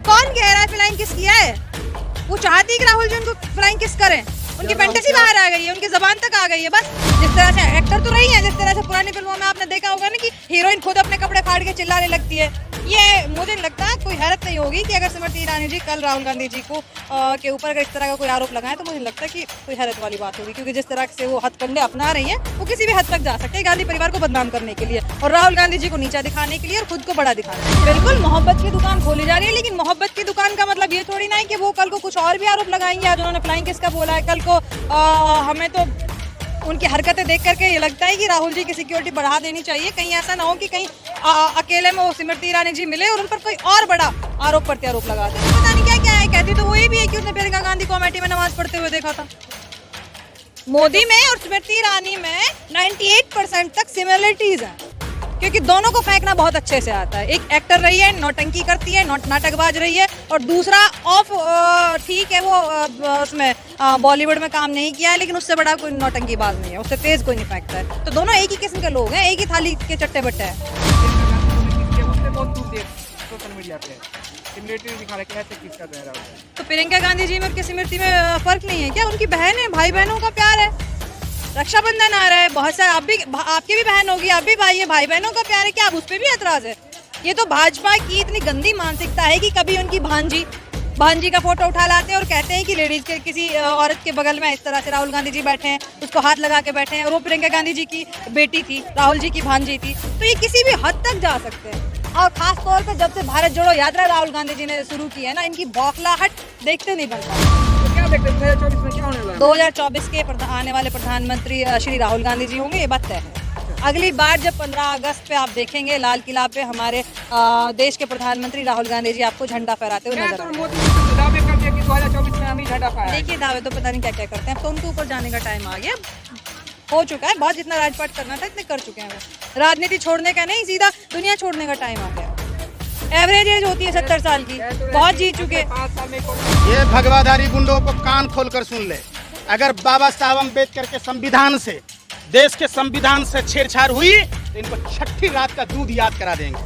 कौन कह रहा है फ्लाइंग किस किया है? वो चाहती है कि राहुल जी उनको फ्लाइंग किस करें। उनकी फैंटेसी बाहर आ गई है, उनकी जबान तक आ गई है। बस जिस तरह से एक्टर तो रही है, जिस तरह से पुरानी फिल्मों में आपने देखा होगा ना कि हीरोइन खुद अपने कपड़े फाड़ के चिल्लाने लगती है। ये मुझे नहीं लगता कोई हैरत नहीं होगी कि अगर स्मृति ईरानी जी कल राहुल गांधी जी को के ऊपर अगर इस तरह का कोई आरोप लगाए, तो मुझे नहीं लगता कि कोई हैरत वाली बात होगी, क्योंकि जिस तरह से वो हथकंडे अपना रही है वो किसी भी हद तक जा सकते हैं गांधी परिवार को बदनाम करने के लिए और राहुल गांधी जी को नीचा दिखाने के लिए और खुद को बड़ा दिखाने के लिए। बिल्कुल मोहब्बत की दुकान खोली जा रही है, लेकिन मोहब्बत की दुकान का मतलब ये थोड़ी ना है कि वो कल को कुछ और भी आरोप लगाएंगे। आज उन्होंने फ्लाइंग किस का बोला है, कल को हमें तो उनकी हरकतें देख करके ये लगता है कि राहुल जी की सिक्योरिटी बढ़ा देनी चाहिए। कहीं ऐसा ना हो कि कहीं अकेले में वो स्मृति ईरानी जी मिले और उन पर कोई और बड़ा आरोप प्रत्यारोप लगा दे। पता नहीं क्या क्या है। कहती तो वो ये भी है कि उसने प्रियंका गांधी को अमेठी में नमाज पढ़ते हुए देखा था। मोदी में और स्मृति ईरानी में 98% तक सिमिलरिटीज हैं, क्योंकि दोनों को फेंकना बहुत अच्छे से आता है। एक एक्टर रही है, नौटंकी करती है, नाटकबाज रही है, और दूसरा ऑफ ठीक है वो उसमें बॉलीवुड में काम नहीं किया है, लेकिन उससे बड़ा कोई नौटंकीबाज नहीं है, उससे तेज कोई नहीं फेंकता है। तो दोनों एक ही किस्म के लोग हैं, एक ही थाली के चट्टे बट्टे हैं। तो प्रियंका गांधी जी में और स्मृति में फर्क नहीं है क्या? उनकी बहन है, भाई बहनों का प्यार है। रक्षाबंधन आ रहा है, बहुत सारे, अब भी आपकी भी बहन होगी, आप भी भाई है, भाई बहनों का प्यार है, क्या आप उस पर भी एतराज है? ये तो भाजपा की इतनी गंदी मानसिकता है कि कभी उनकी भांजी का फोटो उठा लाते हैं और कहते हैं कि लेडीज के किसी औरत के बगल में इस तरह से राहुल गांधी जी बैठे हैं, उसको हाथ लगा के बैठे हैं, और वो प्रियंका गांधी जी की बेटी थी, राहुल जी की भांजी थी। तो ये किसी भी हद तक जा सकते हैं। और खास तौर पे जब से भारत जोड़ो यात्रा राहुल गांधी जी ने शुरू की है ना, इनकी बौखलाहट देखते नहीं बनता। 2024 के आने वाले प्रधानमंत्री श्री राहुल गांधी जी होंगे, ये बात तय है। अगली बार जब 15 अगस्त पे आप देखेंगे लाल किला पे हमारे देश के प्रधानमंत्री राहुल गांधी जी आपको झंडा फहराते हुए नजर आएंगे। देखिए दावे तो पता नहीं क्या क्या करते हैं, तो उनके ऊपर जाने का टाइम आ गया, हो चुका है बहुत। जितना राजपाट करना था इतने कर चुके हैं वो। राजनीति छोड़ने का नहीं, सीधा दुनिया छोड़ने का टाइम आ गया। एवरेज एज होती है 70 साल की, बहुत जी चुके। ये भगवाधारी गुंडों को कान खोलकर सुन ले, अगर बाबा साहब अम्बेडकर के संविधान से, देश के संविधान से छेड़छाड़ हुई तो इनको छठी रात का दूध याद करा देंगे,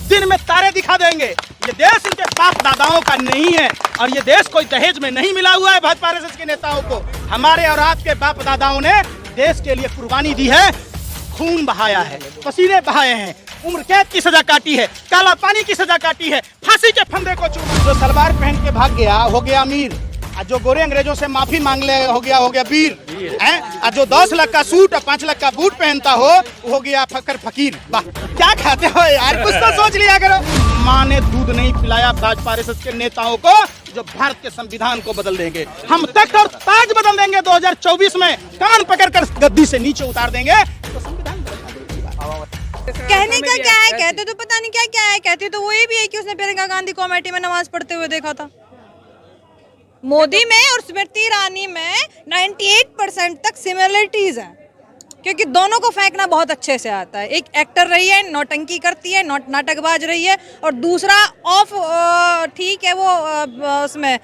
दिन में तारे दिखा देंगे। ये देश इनके बाप दादाओं का नहीं है, और ये देश कोई दहेज में नहीं मिला हुआ है भाजपा आरएसएस के नेताओं को। हमारे और आपके बाप दादाओं ने देश के लिए कुर्बानी दी है, खून बहाया है, पसीने बहाए हैं, उम्र कैद की सजा काटी है, काला पानी की सजा काटी है, फांसी के फंदे को चूमा। जो सलवार पहन के भाग गया हो गया अमीर, और जो गोरे अंग्रेजों से माफी मांग ले हो गया वीर हैं, और जो 10 लाख का सूट और 5 लाख का बूट पहनता हो गया फकर फकीर। वाह क्या खाते हो यार, कुछ तो सोच लिया करो। माँ ने दूध नहीं पिलाया भाजपा आरएसएस के नेताओं को, जो भारत के संविधान को बदल देंगे। हम तख्त और ताज बदल देंगे 2024 में, कान पकड़कर गद्दी से नीचे उतार देंगे, तो संविधान कहने का क्या है? कहते तो पता नहीं क्या क्या है। कहते तो वो ये भी है कि उसने प्रियंका गांधी को अमेठी में नमाज पढ़ते हुए देखा था। मोदी में और स्मृति ईरानी में 98% तक सिमिलरिटीज हैं, क्योंकि दोनों को फेंकना बहुत अच्छे से आता है। एक एक्टर रही है, नौटंकी करती है, नाटकबाज रही है, और दूसरा ऑफ ठीक है वो उसमें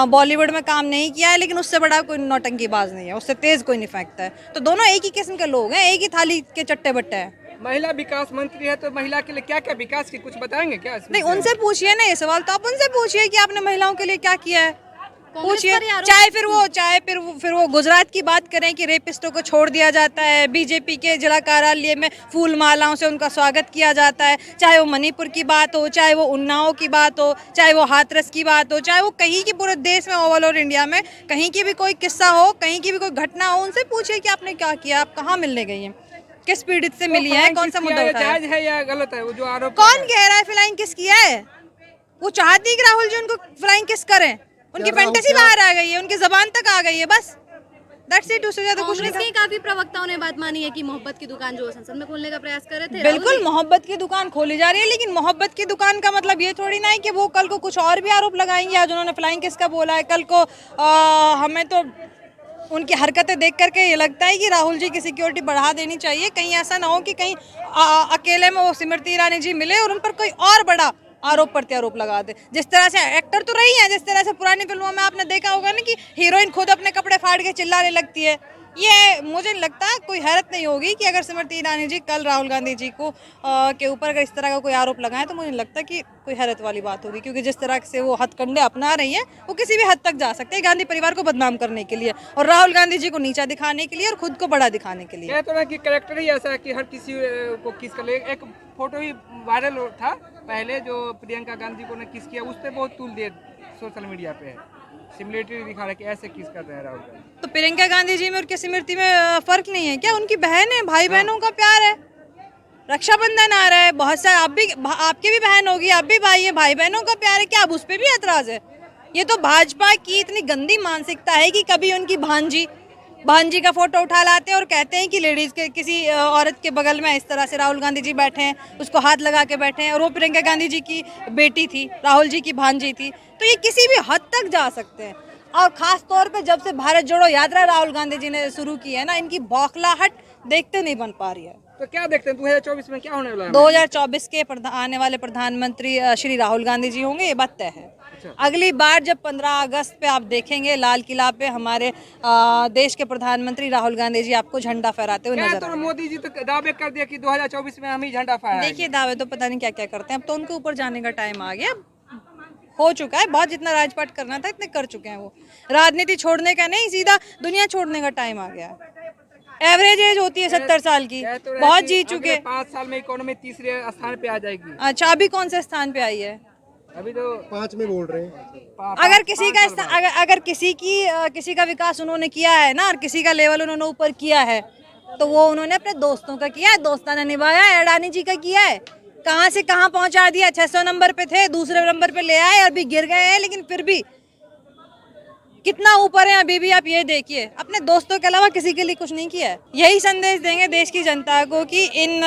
बॉलीवुड में काम नहीं किया है, लेकिन उससे बड़ा कोई नौटंकीबाज नहीं है, उससे तेज कोई नहीं फेंकता है। तो दोनों एक ही किस्म के लोग हैं, एक ही थाली के चट्टे बट्टे हैं। महिला विकास मंत्री है, तो महिला के लिए क्या क्या विकास की कुछ बताएंगे क्या? नहीं, उनसे पूछिए ना ये सवाल, तो आप उनसे पूछिए कि आपने महिलाओं के लिए क्या किया है, पूछिए। चाहे फिर वो गुजरात की बात करें कि रेपिस्टों को छोड़ दिया जाता है, बीजेपी के जिला कार्यालय में फूल मालाओं से उनका स्वागत किया जाता है, चाहे वो मणिपुर की बात हो, चाहे वो उन्नाव की बात हो, चाहे वो हाथरस की बात हो, चाहे वो कहीं की पूरे देश में ओवल और इंडिया में कहीं की भी कोई किस्सा हो, कहीं की भी कोई घटना हो, उनसे पूछिए कि आपने क्या किया, आप कहाँ मिलने गई हैं, किस पीड़ित से मिली है, कौन सा मुद्दा उठाया है या गलत है वो जो आरोप? कौन कह रहा है फ्लाइंग किस किया है? वो चाहती है कि राहुल जी उनको फ्लाइंग किस करें, उनकी फैंटेसी बाहर आ गई है, उनकी जबान तक आ गई है, बस दैट्स इट, उससे ज्यादा कुछ नहीं था। काफी प्रवक्ताओं ने बात मानी है कि मोहब्बत की दुकान जो संसद में खोलने का प्रयास कर रहे थे। बिल्कुल मोहब्बत की दुकान खोली जा रही है, लेकिन मोहब्बत की दुकान का मतलब ये थोड़ी ना है कि वो कल को कुछ और भी आरोप लगाएंगे। आज उन्होंने फ्लाइंग किस का बोला है, कल को हमें तो उनकी हरकतें देख करके ये लगता है कि राहुल जी की सिक्योरिटी बढ़ा देनी चाहिए। कहीं ऐसा ना हो कि कहीं अकेले में वो स्मृति ईरानी जी मिले और उन पर कोई और बड़ा आरोप प्रत्यारोप लगा दे। जिस तरह से एक्टर तो रही है, जिस तरह से पुरानी फिल्मों में आपने देखा होगा ना कि हीरोइन खुद अपने कपड़े फाड़ के चिल्लाने लगती है, ये मुझे लगता है कोई हैरत नहीं होगी कि अगर स्मृति ईरानी जी कल राहुल गांधी जी को के ऊपर अगर इस तरह का कोई आरोप लगाए तो मुझे नहीं लगता कि कोई हैरत वाली बात होगी, क्योंकि जिस तरह से वो हथकंडे अपना रही हैं वो किसी भी हद तक जा सकते हैं गांधी परिवार को बदनाम करने के लिए और राहुल गांधी जी को नीचा दिखाने के लिए और खुद को बड़ा दिखाने के लिए। कह तो रहा कि कैरेक्टर ही ऐसा है कि हर किसी को किस कर ले। एक फोटो ही वायरल था पहले जो प्रियंका गांधी को ने किस किया, उस पर बहुत तूल दिए सोशल मीडिया पे, सिमिलरिटी दिखा रहे कि ऐसे किस कर रहे हैं राहुल गांधी। तो प्रियंका गांधी जी में और किसी स्मृति में फर्क नहीं है क्या? उनकी बहन है, भाई बहनों का प्यार है, रक्षाबंधन आ रहा है, बहुत सारे आपकी भी बहन होगी, आप भी भाई है, भाई बहनों का प्यार है, क्या अब उस पर भी एतराज है? ये तो भाजपा की इतनी गंदी मानसिकता है कि कभी उनकी भांजी का फोटो उठा लाते हैं और कहते हैं कि लेडीज के किसी औरत के बगल में इस तरह से राहुल गांधी जी बैठे हैं, उसको हाथ लगा के बैठे हैं, और वो प्रियंका गांधी जी की बेटी थी, राहुल जी की भांजी थी। तो ये किसी भी हद तक जा सकते हैं, और खास तौर पे जब से भारत जोड़ो यात्रा राहुल गांधी जी ने शुरू की है ना, इनकी बौखलाहट देखते नहीं बन पा रही है। तो क्या देखते हैं 2024 में क्या होने वाला है? 2024 के आने वाले प्रधानमंत्री श्री राहुल गांधी जी होंगे, ये बात तय है। अगली बार जब 15 अगस्त पे आप देखेंगे लाल किला पे हमारे देश के प्रधानमंत्री राहुल गांधी जी आपको झंडा फहराते हुए नजर तो मोदी जी तो दावे कर दिया कि 2024 में हम ही झंडा फहराएंगे। देखिए दावे तो पता नहीं क्या क्या करते हैं, अब तो उनके ऊपर जाने का टाइम आ गया, हो चुका है बहुत, जितना राजपाट करना था इतने कर चुके हैं वो, राजनीति छोड़ने का नहीं, सीधा दुनिया छोड़ने का टाइम आ गया। एवरेज एज होती है 70 साल की, बहुत जी चुके। 5 साल में इकोनॉमी तीसरे स्थान पे आ जाएगी। अच्छा, अभी कौन से स्थान पे आई है? अभी तो 5 में बोल रहे हैं। अगर किसी का अगर किसी का विकास उन्होंने किया है ना, और किसी का लेवल उन्होंने ऊपर किया है, तो वो उन्होंने अपने दोस्तों का किया है, दोस्ताना निभाया है, अडानी जी का किया है, कहाँ से कहाँ पहुंचा दिया। 600 नंबर पे थे, दूसरे नंबर पे ले आए, अभी गिर गए हैं, लेकिन फिर भी कितना ऊपर है अभी भी। आप ये देखिए, अपने दोस्तों के अलावा किसी के लिए कुछ नहीं किया है। यही संदेश देंगे देश की जनता को कि इन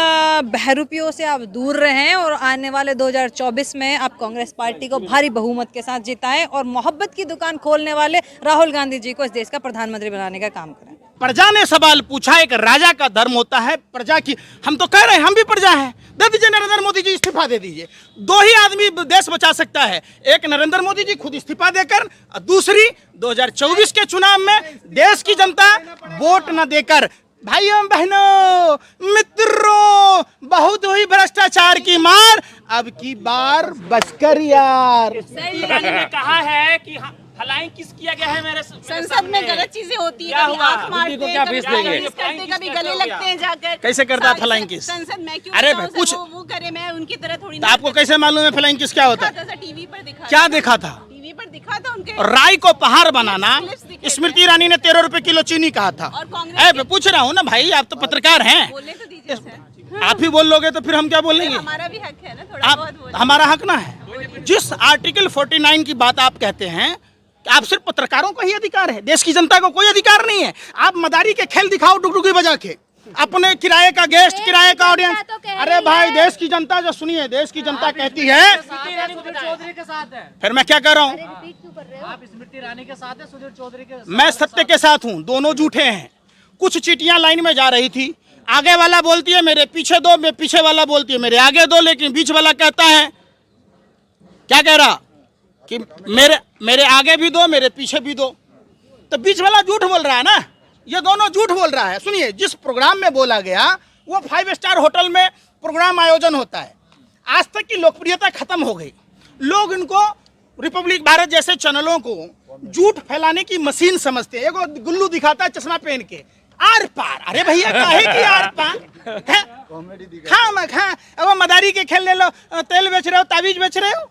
बहरूपियों से आप दूर रहें और आने वाले 2024 में आप कांग्रेस पार्टी को भारी बहुमत के साथ जिताएं और मोहब्बत की दुकान खोलने वाले राहुल गांधी जी को इस देश का प्रधानमंत्री बनाने का काम करें। प्रजा ने सवाल पूछा, एक राजा का धर्म होता है प्रजा की, हम तो कह रहे हैं हम भी प्रजा हैं, दे दीजिए नरेंद्र मोदी जी इस्तीफा दे दीजिए। 2 ही आदमी देश बचा सकता है, एक नरेंद्र मोदी जी खुद इस्तीफा देकर, और दूसरी 2024 के चुनाव में देश की जनता वोट न देकर। भाइयों बहनों मित्रों, बहुत हुई भ्रष्टाचार की मार, अब की बार बचकर यार। ईरानी ने कहा है कि फलाइंग किस किया गया है मेरे संसद में गलत चीजें होती है, कभी आंख मारते हैं, क्या कभी फीस देंगे? किस करते, कभी गले लगते हैं जाकर। कैसे करता है फ्लाइंग किस? संसद में क्यों अरे बताऊं, पूछ, वो करे, मैं उनकी तरह थोड़ी तो आपको कैसे मालूम है फ्लाइंग किस क्या होता है? टीवी पर दिखा, क्या देखा था? टीवी पर दिखा था उनके। राई को पहाड़ बनाना, स्मृति ईरानी ने 13 रुपए किलो चीनी कहा था। और कांग्रेस पूछ रहा हूँ ना भाई, आप तो पत्रकार हैं, बोलने तो दीजिए सर। आप ही बोल लोगे तो फिर हम क्या बोलेंगे? हमारा भी हक है ना, थोड़ा बहुत बोलने। हमारा हक ना है। जिस आर्टिकल 49 की बात आप कहते हैं, आप सिर्फ पत्रकारों को ही अधिकार है, देश की जनता को कोई अधिकार नहीं है। आप मदारी के खेल दिखाओ डुगडुगी बजा के, अपने किराए का गेस्ट, किराए का ऑडियंस। अरे भाई, देश की जनता जो सुनिए, देश की जनता कहती है, चौधरी के साथ है। फिर मैं क्या कह रहा हूँ? आप स्मृति ईरानी के साथ है, सुधीर चौधरी के। मैं सत्य के साथ हूँ, दोनों झूठे हैं। कुछ चीटियां लाइन में जा रही थी, आगे वाला बोलती है मेरे पीछे दो, मैं पीछे वाला बोलती है मेरे आगे दो, लेकिन बीच वाला कहता है, क्या कह रहा कि मेरे आगे भी दो, मेरे पीछे भी दो। तो बीच वाला झूठ बोल रहा है ना, ये दोनों झूठ बोल रहा है। सुनिए, जिस प्रोग्राम में बोला गया वो 5 स्टार होटल में प्रोग्राम आयोजन होता है। आज तक की लोकप्रियता खत्म हो गई, लोग इनको रिपब्लिक भारत जैसे चैनलों को झूठ फैलाने की मशीन समझते हैं। एगो गुल्लू दिखाता है चश्मा पहन के, आर पार। अरे भैया, काहे की आर पार? अब मदारी के खेल ले लो, तेल बेच रहे हो, तावीज बेच रहे हो,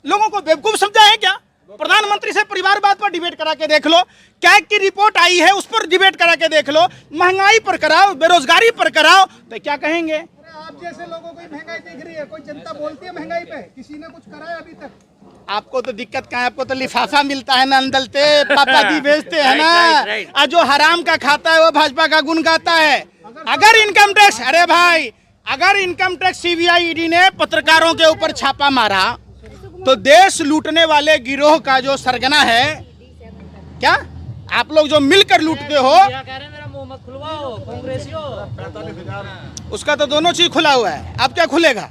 लोगों को बेवकूफ समझा है क्या? प्रधानमंत्री से परिवारवाद पर डिबेट करा के देख लो, कैग की रिपोर्ट आई है उस पर डिबेट करा के देख लो, महंगाई पर कराओ, बेरोजगारी पर कराओ, तो क्या कहेंगे? आप जैसे लोगों को महंगाई दिख रही है, कोई जनता बोलती है महंगाई पे? किसी ने कुछ करा है अभी तक? आपको तो दिक्कत क्या है? आपको तो लिफाफा मिलता है ना, अंदलते पापा जी बेचते हैं ना। और जो हराम का खाता है वो भाजपा का गुण गाता है। अगर इनकम टैक्स, अरे भाई, अगर इनकम टैक्स सीबीआई ईडी ने पत्रकारों के ऊपर छापा मारा तो देश लूटने वाले गिरोह का जो सरगना है, क्या आप लोग जो मिलकर लूटते हो, मेरा मुंह मत खुलवाओ कांग्रेसियों, उसका तो दोनों चीज खुला हुआ है। अब क्या खुलेगा?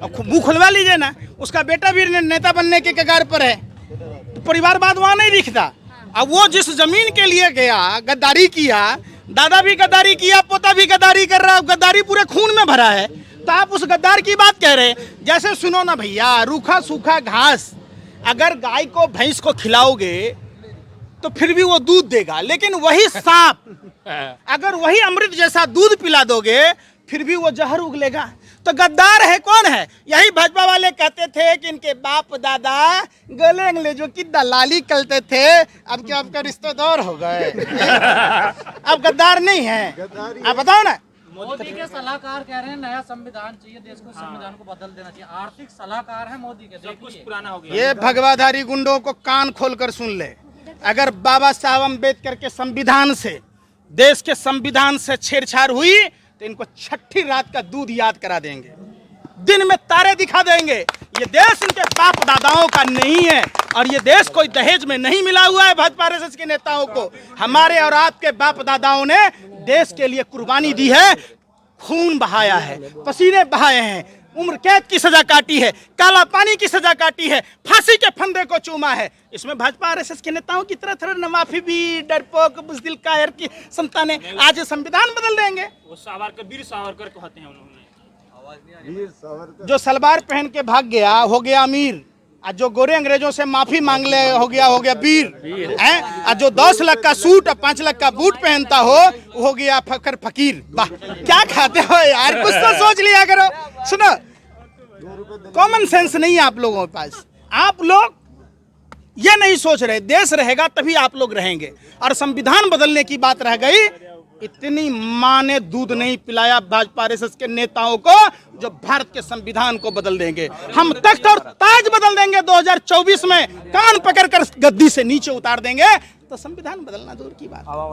मुंह खुलवा लीजिए ना। उसका बेटा भी नेता बनने के कगार पर है, तो परिवारवाद वहां नहीं दिखता। अब वो जिस जमीन के लिए गया, गद्दारी किया, दादा भी गद्दारी किया, पोता भी गद्दारी कर रहा है, गद्दारी पूरे खून में भरा है, तो आप उस गद्दार की बात कह रहे हैं। जैसे सुनो ना भैया, रूखा सूखा घास अगर गाय को भैंस को खिलाओगे तो फिर भी वो दूध देगा, लेकिन वही सांप अगर वही अमृत जैसा दूध पिला दोगे फिर भी वो जहर उगलेगा। तो गद्दार है कौन है? यही भाजपा वाले कहते थे कि इनके बाप दादा गले अंग्रेजों की दलाली करते थे, अब क्या आपका रिश्तेदार हो गए? अब गद्दार नहीं है। आप बताओ ना। मोदी के सलाहकार कह रहे हैं नया संविधान चाहिए, देश को संविधान को बदल देना चाहिए। आर्थिक सलाहकार है मोदी के, सब कुछ पुराना हो गया। ये भगवाधारी गुंडों को कान खोलकर सुन ले। अगर बाबा साहब अम्बेडकर के संविधान से, देश के संविधान से छेड़छाड़ हुई तो इनको छठी रात का दूध याद करा देंगे, दिन में तारे दिखा देंगे। ये देश इनके बाप दादाओं का नहीं है और ये देश कोई दहेज में नहीं मिला हुआ है भाजपा आरएसएस के नेताओं को। हमारे और आपके बाप दादाओं ने देश के लिए कुर्बानी दी है, खून बहाया है, पसीने बहाए हैं, उम्र कैद की सजा काटी है, काला पानी की सजा काटी है, फांसी के फंदे को चूमा है। इसमें भाजपा आरएसएस के नेताओं की तरह तरह माफी भी, डरपोक बुज़दिल कायर की संतानें आज संविधान बदल देंगे। वो सावरकर, वीर सावरकर कहते हैं उन्होंने। जो सलवार पहन के भाग गया हो गया अमीर, और जो गोरे अंग्रेजों से माफी मांग ले हो गया वीर हैं, और जो 10 लाख का सूट और 5 लाख का बूट पहनता हो गया फकर फकीर। वाह, क्या खाते हो यार, कुछ तो सोच लिया करो। सुनो, कॉमन सेंस नहीं है आप लोगों के पास। आप लोग ये नहीं सोच रहे देश रहेगा तभी आप लोग रहेंगे, और संविधान बदलने की बात रह गई। इतनी माँ ने दूध नहीं पिलाया भाजपा आरएसएस के नेताओं को जो भारत के संविधान को बदल देंगे। हम तख्त और ताज बदल देंगे 2024 में, कान पकड़कर गद्दी से नीचे उतार देंगे, तो संविधान बदलना दूर की बात।